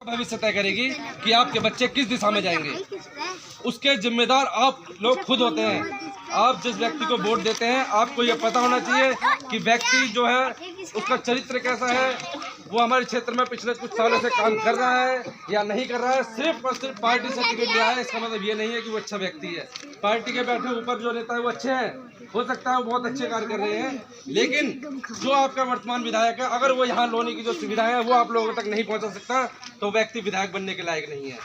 भविष्य तय करेगी कि आपके बच्चे किस दिशा में जाएंगे। उसके जिम्मेदार आप लोग खुद होते हैं। आप जिस व्यक्ति को वोट देते हैं आपको ये पता होना चाहिए कि व्यक्ति जो है उसका चरित्र कैसा है, वो हमारे क्षेत्र में पिछले कुछ सालों से काम कर रहा है या नहीं कर रहा है। सिर्फ और सिर्फ पार्टी से टिकट लिया है इसका मतलब ये नहीं है कि वो अच्छा व्यक्ति है। पार्टी के बैठे ऊपर जो नेता है वो अच्छे हैं, हो सकता है वो बहुत अच्छे कार्य कर रहे हैं, लेकिन जो आपका वर्तमान विधायक है अगर वो यहाँ लोनी की जो सुविधाएं है वो आप लोगों तक नहीं पहुँचा सकता तो व्यक्ति विधायक बनने के लायक नहीं है।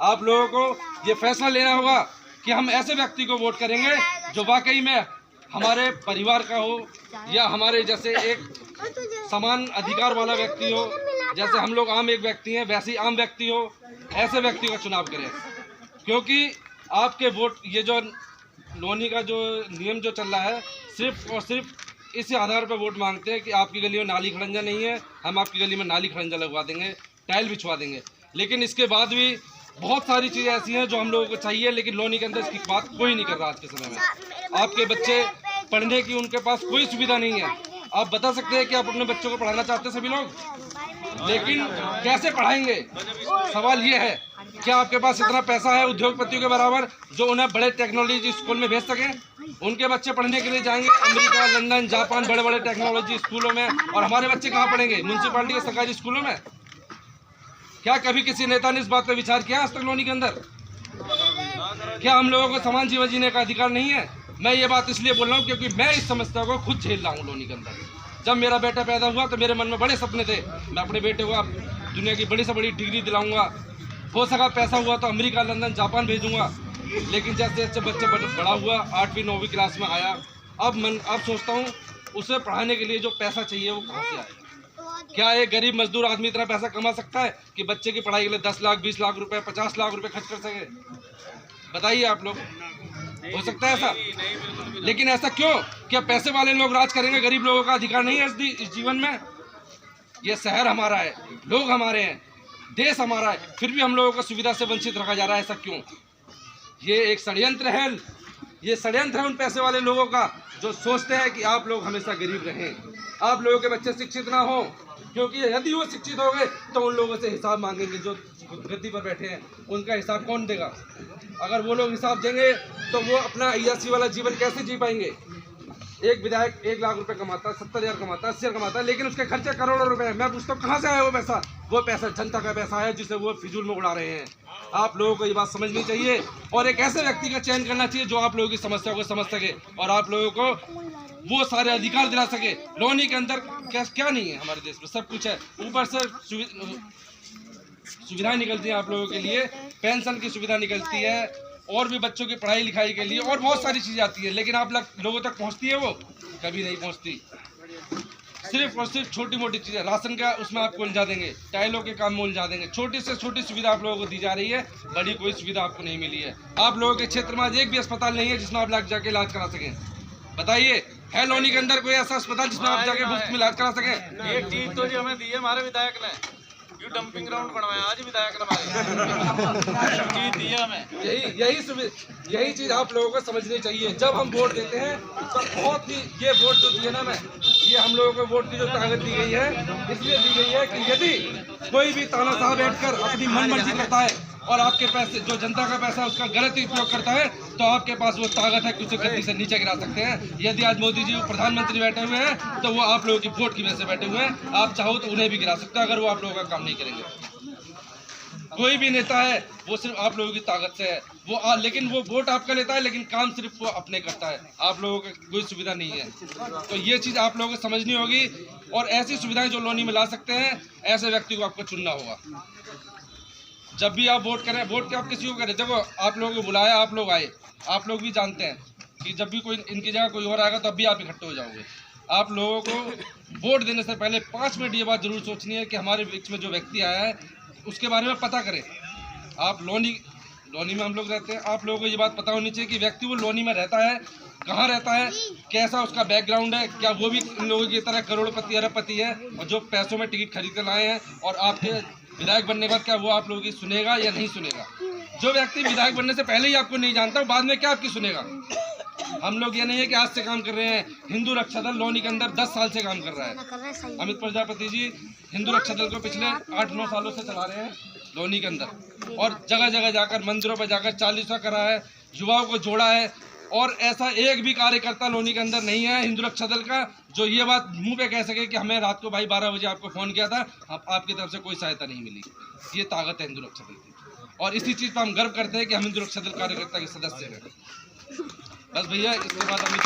आप लोगों को ये फैसला लेना होगा कि हम ऐसे व्यक्ति को वोट करेंगे जो वाकई में हमारे परिवार का हो या हमारे जैसे एक समान अधिकार वाला व्यक्ति हो। जैसे हम लोग आम एक व्यक्ति हैं वैसे ही आम व्यक्ति हो, ऐसे व्यक्ति का चुनाव करें। क्योंकि आपके वोट ये जो लोनी का जो नियम जो चल रहा है सिर्फ और सिर्फ इसी आधार पर वोट मांगते हैं कि आपकी गली में नाली खड़ंजा नहीं है, हम आपकी गली में नाली खड़ंजा लगवा देंगे, टाइल बिछवा देंगे। लेकिन इसके बाद भी बहुत सारी चीज़ें ऐसी हैं जो हम लोगों को चाहिए, लेकिन लोनी के अंदर इसकी बात कोई नहीं कर रहा आज के समय में। आपके बच्चे पढ़ने की उनके पास कोई सुविधा नहीं है। आप बता सकते हैं कि आप अपने बच्चों को पढ़ाना चाहते हैं सभी लोग, लेकिन कैसे पढ़ाएंगे? सवाल ये है क्या आपके पास इतना पैसा है उद्योगपतियों के बराबर जो उन्हें बड़े टेक्नोलॉजी स्कूल में भेज सकें? उनके बच्चे पढ़ने के लिए जाएंगे अमेरिका, लंदन, जापान, बड़े बड़े टेक्नोलॉजी स्कूलों में, और हमारे बच्चे कहाँ पढ़ेंगे? म्यूनसिपालिटी के सरकारी स्कूलों में। क्या कभी किसी नेता ने इस बात पर विचार किया आज तक लोनी के अंदर? क्या हम लोगों को समान जीवन जीने का अधिकार नहीं है? मैं ये बात इसलिए बोल रहा हूँ क्योंकि मैं इस समस्या को खुद झेल रहा हूँ लोनी के अंदर। जब मेरा बेटा पैदा हुआ तो मेरे मन में बड़े सपने थे, मैं अपने बेटे को दुनिया की बड़ी से बड़ी डिग्री दिलाऊंगा, हो सका पैसा हुआ तो अमेरिका, लंदन, जापान भेजूंगा। लेकिन जैसे जैसे बच्चा बड़ा हुआ 8वीं 9वीं क्लास में आया, अब सोचता हूँ उसे पढ़ाने के लिए जो पैसा चाहिए वो कहाँ से आएगा? क्या एक गरीब मजदूर आदमी इतना पैसा कमा सकता है कि बच्चे की पढ़ाई के लिए 10 लाख, 20 लाख रुपए, 50 लाख रुपए खर्च कर सके? बताइए आप लोग, हो सकता है ऐसा? लेकिन ऐसा क्यों? क्या पैसे वाले लोग राज करेंगे, गरीब लोगों का अधिकार नहीं है इस जीवन में? ये शहर हमारा है, लोग हमारे हैं, देश हमारा है, फिर भी हम लोगों को सुविधा से वंचित रखा जा रहा है। ऐसा क्यों? ये एक षड्यंत्र है। ये षड्यंत्र है उन पैसे वाले लोगों का जो सोचते हैं कि आप लोग हमेशा गरीब रहें, आप लोगों के बच्चे शिक्षित ना हो, क्योंकि यदि वो शिक्षित हो गए तो उन लोगों से हिसाब मांगेंगे जो गद्दी पर बैठे हैं। उनका हिसाब कौन देगा? अगर वो लोग हिसाब देंगे तो वो अपना अय्यासी वाला जीवन कैसे जी पाएंगे? एक विधायक 1 लाख रुपए कमाता है, 70,000 कमाता है, 80,000 कमाता है, लेकिन उसके खर्चे करोड़ों रुपए हैं। मैं पूछता हूँ कहाँ से आया वो पैसा? वो पैसा जनता का पैसा है जिसे वो फिजूल में उड़ा रहे हैं। आप लोगों को ये बात समझनी चाहिए और एक ऐसे व्यक्ति का चयन करना चाहिए जो आप लोगों की समस्या को समझ सके और आप लोगों को वो सारे अधिकार दिला सके। लोनी के अंदर क्या नहीं है? हमारे देश में सब कुछ है, ऊपर से सुविधाएं निकलती हैं आप लोगों के लिए, पेंशन की सुविधा निकलती है और भी बच्चों की पढ़ाई लिखाई के लिए और बहुत सारी चीज़ें आती है, लेकिन आप लोगों तक पहुंचती है? वो कभी नहीं पहुंचती। सिर्फ और सिर्फ छोटी मोटी चीज़ें, राशन का उसमें आपको उलझा देंगे, टाइलों के काम में उलझा देंगे। छोटी से छोटी सुविधा आप लोगों को दी जा रही है, बड़ी कोई सुविधा आपको नहीं मिली है। आप लोगों के क्षेत्र में आज एक भी अस्पताल नहीं है जिसमें आप जाके इलाज करा सकें। बताइए, है लोनी के अंदर कोई ऐसा अस्पताल जिसमें आप जाके मुफ्त में इलाज करा सकें? एक चीज तो जी हमें दी है हमारे विधायक ने, यू डंपिंग ग्राउंड बनवाया आज विधायक ने हमारे चीज दी है हमें। यही चीज आप लोगों को समझनी चाहिए। जब हम वोट देते हैं तो बहुत ही ये वोट जो दिए ना, मैं ये हम लोगों को वोट की जो ताकत दी गई है इसलिए दी गई है कि यदि कोई भी तानाशाह बैठकर अपनी मनमर्जी करता है और आपके पैसे जो जनता का पैसा उसका गलत उपयोग करता है तो आपके पास वो ताकत है कि उसे गद्दी से नीचे गिरा सकते हैं। यदि आज मोदी जी प्रधानमंत्री बैठे हुए हैं तो वो आप लोगों की वोट की वजह से बैठे हुए हैं। आप चाहो तो उन्हें भी गिरा सकते हैं अगर वो आप लोगों का काम नहीं करेंगे। कोई भी नेता है वो सिर्फ आप लोगों की ताकत से है, वो लेकिन वो वोट आपका लेता है लेकिन काम सिर्फ वो अपने करता है, आप लोगों को कोई सुविधा नहीं है। तो ये चीज़ आप लोगों को समझनी होगी और ऐसी सुविधाएं जो लोनी में ला सकते हैं ऐसे व्यक्ति को आपको चुनना होगा। जब भी आप वोट करें, वोट के आप किसी को करें, देखो आप लोगों को बुलाया, आप लोग आए, आप लोग भी जानते हैं कि जब भी कोई इनकी जगह कोई और आएगा तब भी आप इकट्ठे हो जाओगे। आप लोगों को वोट देने से पहले 5 मिनट ये बात जरूर सोचनी है कि हमारे बीच में जो व्यक्ति आया है उसके बारे में पता करें। आप लोनी में हम लोग रहते हैं, आप लोगों को ये बात पता होनी चाहिए कि व्यक्ति वो लोनी में रहता है, कहाँ रहता है, कैसा उसका बैकग्राउंड है, क्या वो भी इन लोगों की तरह करोड़पति अरबपति है और जो पैसों में टिकट खरीद कर लाए हैं और आपके विधायक बनने के बाद क्या वो आप लोगों की सुनेगा या नहीं सुनेगा? जो व्यक्ति विधायक बनने से पहले ही आपको नहीं जानता बाद में क्या आपकी सुनेगा? हम लोग ये नहीं है कि आज से काम कर रहे हैं। हिंदू रक्षा दल लोनी के अंदर 10 साल से काम कर रहा है। अमित प्रजापति जी हिंदू रक्षा दल को पिछले 8-9 सालों से चला रहे हैं लोनी के अंदर, और जगह जगह जाकर मंदिरों पर जाकर चालीसा करा है, युवाओं को जोड़ा है। और ऐसा एक भी कार्यकर्ता लोनी के अंदर नहीं है हिंदू रक्षा दल का जो ये बात मुंह पे कह सके कि हमें रात को भाई 12 बजे आपको फ़ोन किया था, आपकी तरफ से कोई सहायता नहीं मिली। ये ताकत है हिंदू रक्षा दल की, और इसी चीज़ पर हम गर्व करते हैं कि हम हिंदू रक्षा दल कार्यकर्ता के सदस्य हैं। बस भैया, इसके बाद अमित